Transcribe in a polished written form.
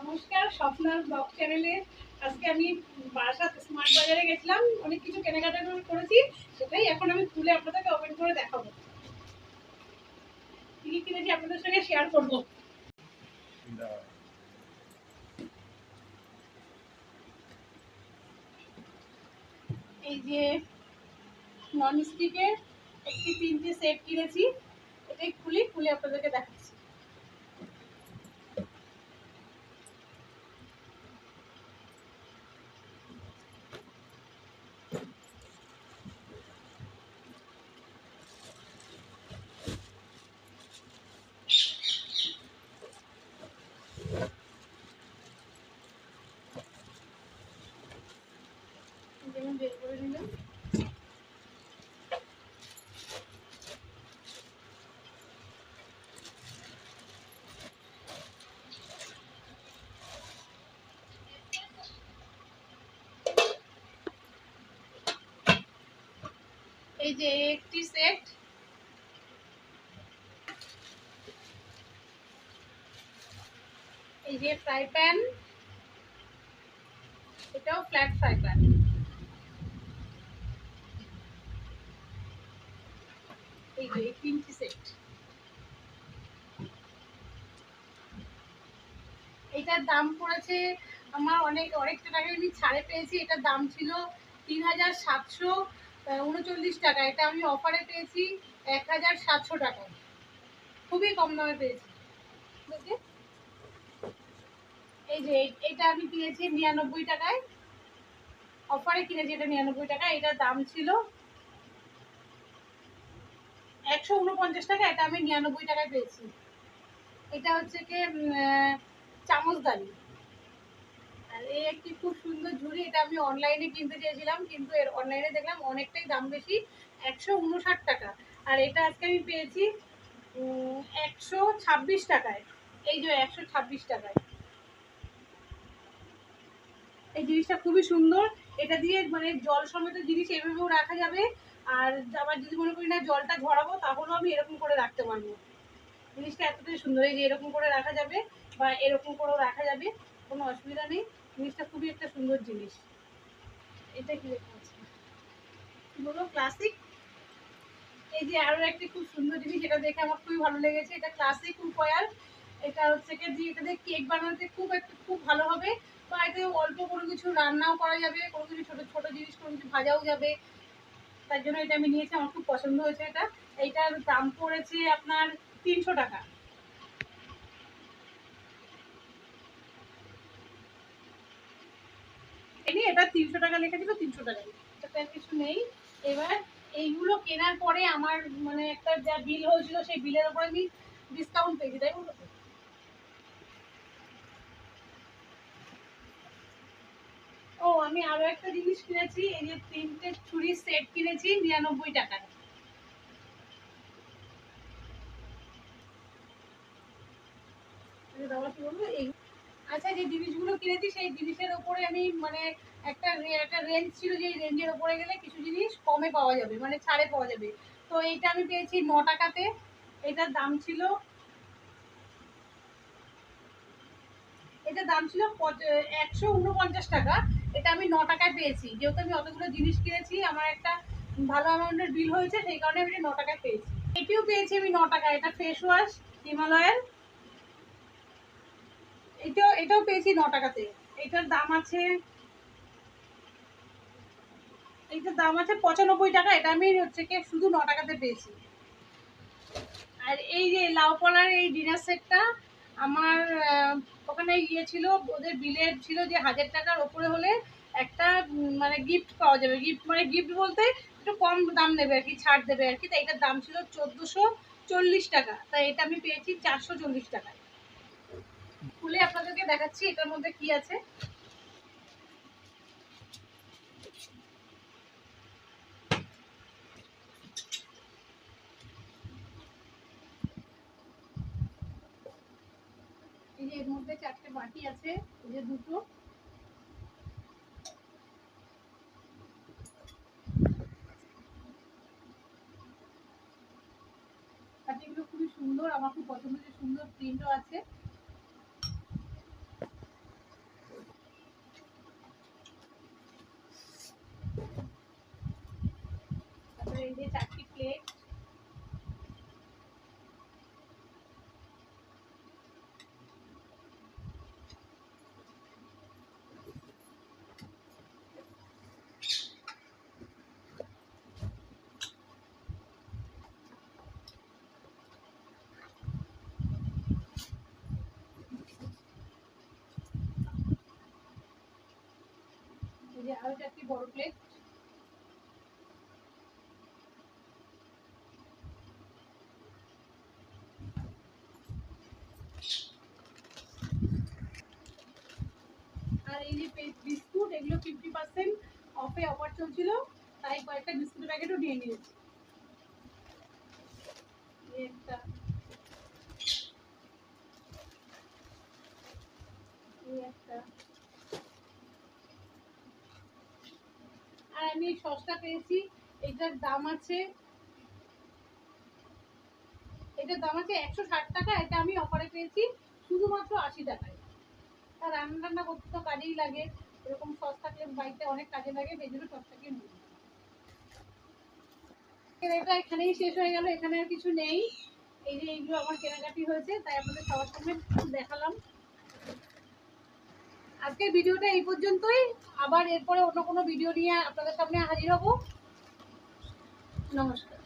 নমস্কার, স্বপ্নার ব্লগ চ্যানেলে। আজকে আমি বারাসাত স্মার্ট বাজারে গেছিলাম, অনেক কিছু কেনাকাটা করেছি। সেটাই এখন আমি খুলে আপনাদেরকে ওপেন করে দেখাবো। কি কি কিনেছি আপনাদের সঙ্গে শেয়ার করবো। এই যে ননস্টিকের একটি 3টে সেট কিনেছি, এটাই খুলে আপনাদেরকে দেখাচ্ছি। যেমন বের করে নিলাম। এই যে একটি সেট, এই যে ফ্রাই প্যান, এটাও ফ্ল্যাট ফ্রাই প্যান। এই যে 3টি সেট। এটার দাম পড়েছে আমার অনেকটা টাকা, আমি ছাড়ে পেয়েছি। এটার দাম ছিল 3739 টাকা। এটা আমি অফারে পেয়েছি 1700 টাকায়, খুবই কম দামে পেয়েছি। এই যে এটা আমি কিনেছি 99 টাকায়, অফারে কিনেছি এটা 99 টাকা। এটার দাম ছিল 149 টাকা, এটা আমি 99 টাকায় পেয়েছি। এটা হচ্ছে কি চামচদানি। আর এই একটি খুব সুন্দর ঝুড়ি, এটা আমি অনলাইনে কিনতে চেয়েছিলাম, কিন্তু এর অনলাইনে দেখলাম অনেকটাই দাম বেশি, 159 টাকা। আর এটা আজকে আমি পেয়েছি 126 টাকায়। এই যে 126 টাকায়। এই জিনিসটা খুবই সুন্দর। এটা দিয়ে মানে জল সমেত জিনিস এভাবেও রাখা যাবে। আর আবার যদি মনে করি না জলটা ঝরাবো, তাহলেও আমি এরকম করে রাখতে পারবো। জিনিসটা এতটাই সুন্দর। এই যে এরকম করে রাখা যাবে বা এরকম করেও রাখা যাবে, কোনো অসুবিধা নেই। জিনিসটা খুবই একটা সুন্দর জিনিস। এটা কি লেখা আছে বলো, ক্লাসিক। এই যে আরো একটা খুব সুন্দর জিনিস, এটা দেখে আমার খুবই ভালো লেগেছে। এটা ক্লাসিক কুকওয়্যার। এটা হচ্ছে কি যে এটা দিয়ে কেক বানাতে খুব ভালো হবে, বা এতে অল্প কোনো কিছু রান্নাও করা যাবে, কোনো কিছু ছোট ছোট জিনিস কোনো কিছু ভাজাও যাবে। তার জন্য এটা আমি নিয়েছি, আমার খুব পছন্দ হয়েছে এটা। এইটার দাম পড়েছে আপনার 300 টাকা। এটা 300 টাকা লেখা ছিল, 300 টাকা। এটা কিছু নেই। এবার এইগুলো কেনার পরে আমার মানে একটা যা বিল হয়েছিল, সেই বিলের উপর আমি ডিসকাউন্ট পেয়েছি, তাই বলবো। ও, আমি আরো একটা জিনিস কিনেছি। এই যে 3টে ছুরির সেট কিনেছি 99 টাকায়। আচ্ছা, যে জিনিসগুলো কিনেছি সেই জিনিসের উপরে আমি মানে একটা রেঞ্জ ছিল, যে রেঞ্জের উপরে গেলে কিছু জিনিস কমে পাওয়া যাবে, মানে ছাড়ে পাওয়া যাবে। তো এইটা আমি পেয়েছি 9 টাকাতে। এটার দাম ছিল এটা দাম ছিল 149 টাকা। এটা আমি 9 টাকায় পেয়েছি, যেহেতু আমি অতগুলো জিনিস কিনেছি, আমার একটা ভালো অ্যামাউন্টের বিল হয়েছে, সেই কারণে আমি 9 টাকায় পেয়েছি। এটিও পেয়েছি আমি 9 টাকায়। এটা ফেস ওয়াশ হিমালয়ের। এটাও পেয়েছি 9 টাকাতে। এটার দাম আছে এইটার দাম আছে 95 টাকা। এটা আমি হচ্ছে কি শুধু 9 টাকাতে পেয়েছি। আর এই যে লাউ কলার এই ডিনার সেটটা আমার ওখানে ইয়ে ছিল, ওদের বিলে ছিল যে 1000 টাকার ওপরে হলে একটা মানে গিফট পাওয়া যাবে। গিফট মানে গিফট বলতে একটু কম দাম নেবে আর কি, ছাড় দেবে আর কি। তাই এটার দাম ছিল 1440 টাকা, তাই এটা আমি পেয়েছি 440 টাকায়। খুলে আপনাদেরকে দেখাচ্ছি এটার মধ্যে কি আছে। এই যে এর মধ্যে 4টে বাটি আছে, এই যে দুটো। বাটিগুলো খুবই সুন্দর, আমার খুব পছন্দ, যে সুন্দর প্রিন্টও আছে। আরো 4টি বড় প্লেট। আর এই যে বিস্কুট, এগুলো 50% অফে অফার চলছিল, তাই কয়েকটা বিস্কুটের প্যাকেটও নিয়ে নিয়েছি। একটা, একটা। আর আমি সসটা পেয়েছি, এটার দাম আছে 160 টাকা। এটা আমি অফারে পেয়েছি শুধুমাত্র 80 টাকায়। আর রান্না টান্না করতে তো কাজেই লাগে, এরকম সস থাকলে বাড়িতে অনেক কাজে লাগে, সেই জন্য সসটাকে নিই। এটা এখানেই শেষ হয়ে গেল, এখানে আর কিছু নেই। এই যে এইগুলো আমার কেনাকাটি হয়েছে, তাই আপনাদের সবার সামনে দেখালাম। আজকের ভিডিওটা এই পর্যন্তই। আবার এরপরে অন্য কোনো ভিডিও নিয়ে আপনাদের সামনে হাজির হব। নমস্কার।